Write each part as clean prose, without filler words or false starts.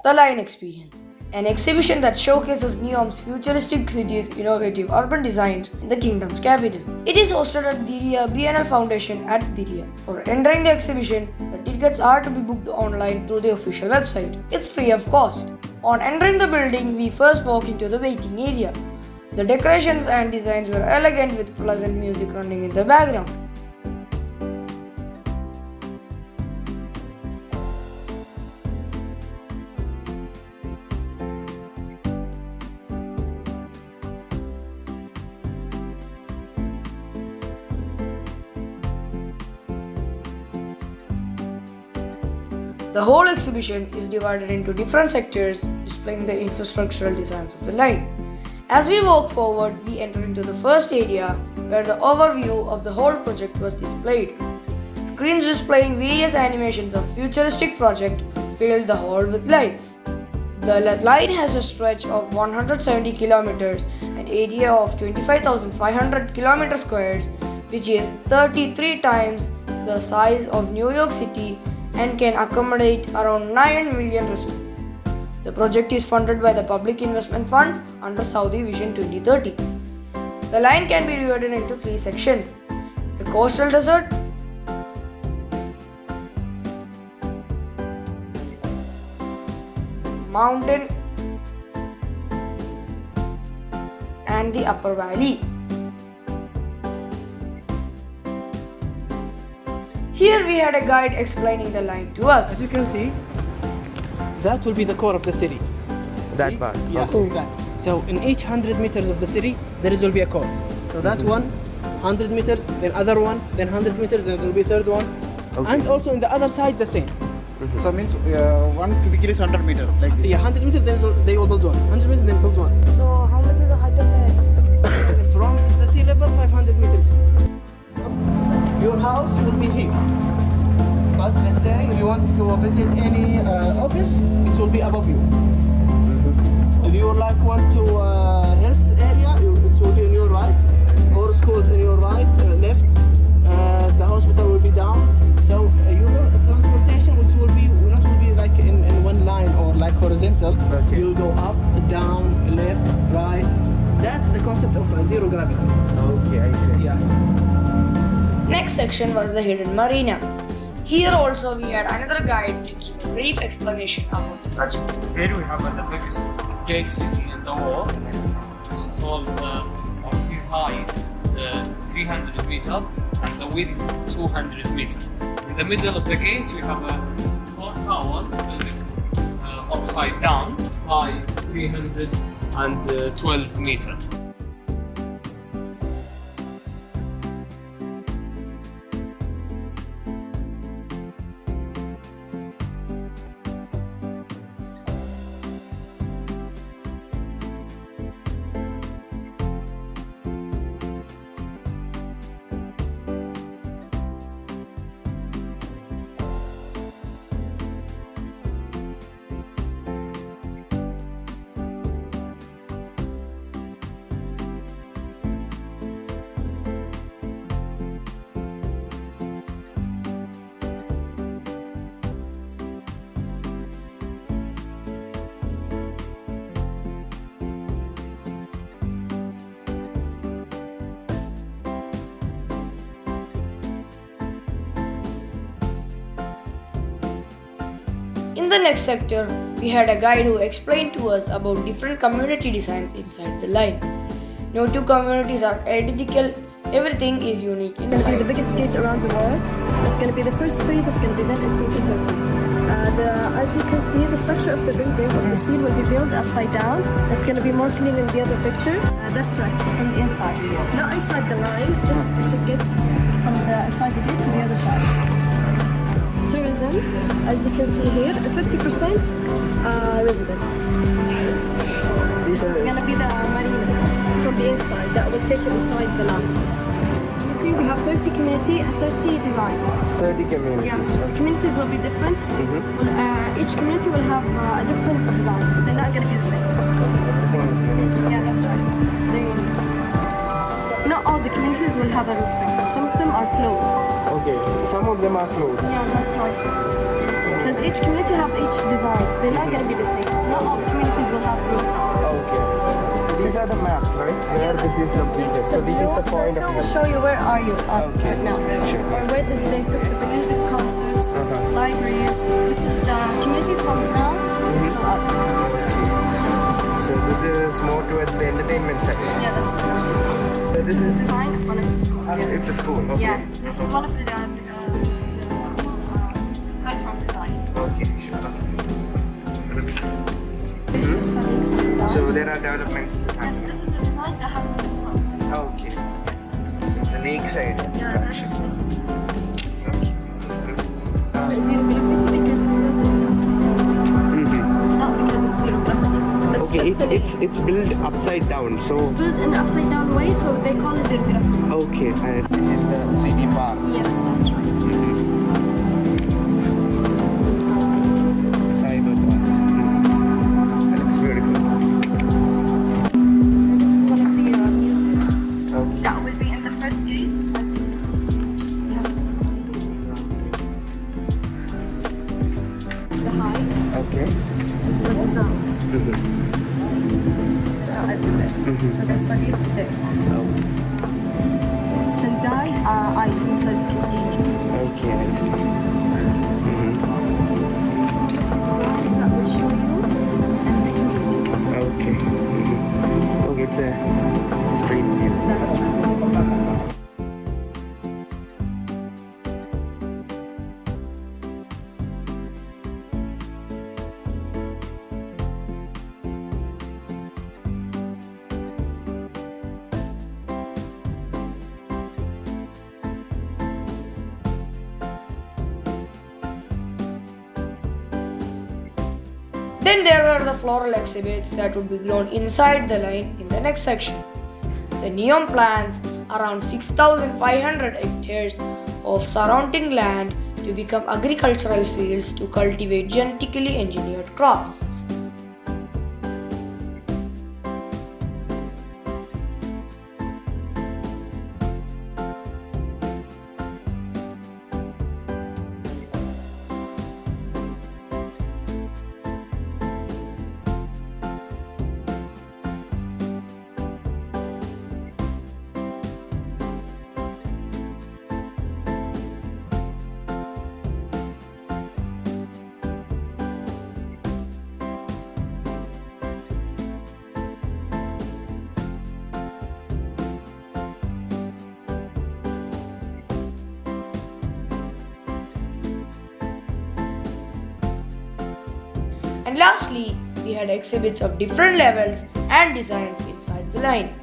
The Line Experience, an exhibition that showcases Neom's futuristic cities' innovative urban designs in the kingdom's capital. It is hosted at Diria BNL Foundation at Diria. For entering the exhibition, the tickets are to be booked online through the official website. It's free of cost. On entering the building, we first walk into the waiting area. The decorations and designs were elegant with pleasant music running in the background. The whole exhibition is divided into different sectors, displaying the infrastructural designs of the line. As we walk forward, we enter into the first area where the overview of the whole project was displayed. Screens displaying various animations of futuristic project filled the hall with lights. The line has a stretch of 170 kilometers, an area of 25,500 kilometers squares, which is 33 times the size of New York City and can accommodate around 9 million residents. The project is funded by the Public Investment Fund under Saudi Vision 2030. The line can be divided into three sections: the coastal desert, mountain, and the upper valley. Here we had a guide explaining the line to us. As you can see, that will be the core of the city. That See? part. Yeah. Okay. That. So in each 100 meters of the city, will be a core. So that one, 100 meters, then other one, then 100 meters, then there will be third one. Okay. And also in the other side, the same. So means 1 cubicle is 100 meter like this. Yeah, 100 meters, then they will build one. 100 meters, then build one. So how much is the height of it? From the sea level, 500 meters. Your house will be here. But let's say if you want to visit any office, it will be above you. If you want to health area, it will be on your right. Or schools in your right, left. The hospital will be down. So your transportation, which will be like in one line or like horizontal. Okay. You'll go up, down, left, right. That's the concept of zero gravity. Okay, I see. Yeah. Next section was the hidden marina. Here also we had another guide to give a brief explanation about the project. Here we have the biggest gate city in the world. It's tall of his height 300 meters and the width 200 meters. In the middle of the gate we have four towers building upside down by 312 meters. In the next sector, we had a guide who explained to us about different community designs inside the line. No two communities are identical, everything is unique It's going to be the inside. biggest gate around the world. It's going to be the first phase. It's going to be done in 2030. As you can see, the structure of the building of the steel will be built upside down. It's going to be more clear in the other picture. That's right, from the inside. Not inside the line, just to get from the side of the gate to the other side. Tourism, as you can see here, 50% residents. This is going to be the marina from the inside that will take you inside the land. We have 30 community and 30 design. 30 communities. Yeah, the communities will be different. Each community will have a different design. They're not going to be the same. Everything is unique. Yeah, that's right. Not all the communities will have a rooftop. Some of them are closed. Okay, some of them are closed. Yeah, that's right. Because each community to have each design. They're not going to be the same. Not all the communities will have rooftop. Okay. These are the maps, right? Where this is located. So this is the point circle of will view. show you where are you Okay. right now. Sure. Or where they took the music concerts, Uh-huh. libraries. This is the community from now till up. So this is more towards the entertainment side. Yeah, that's right. So this is Design of one of the schools. Yeah. it's a school. Okay. Yeah, this is one of the school confirmed designs. Okay. Sure. There's the studies and designs. So there are developments. Yes, this is the design that have in front. Okay. Yes, that's right. It's a lakeside. Yeah, attraction. this is zero gravity because it's built in upside down. Mhm. Not because it's zero gravity. It's Okay, just the name. it's built upside down. So It's built in upside down way, so they call it zero gravity. okay. This is the CD bar. Yes, that's right. Cyber bar. And it's beautiful. This is one of the museums. Okay. That will be in the first gate, as you can see. We have the height, Okay. so the sound. Mhm. Everywhere. So they study it there. Okay. Sendai, I think, as you can see. Okay. I see. Mhm. The designs that will show you and the communities. Okay. Mhm. Okay, it's a street view. That's right. Then there were the floral exhibits that would be grown inside the line in the next section. The Neom plants around 6,500 hectares of surrounding land to become agricultural fields to cultivate genetically engineered crops. And lastly, we had exhibits of different levels and designs inside the line.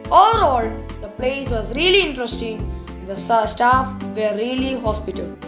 Overall, the place was really interesting and the staff were really hospitable.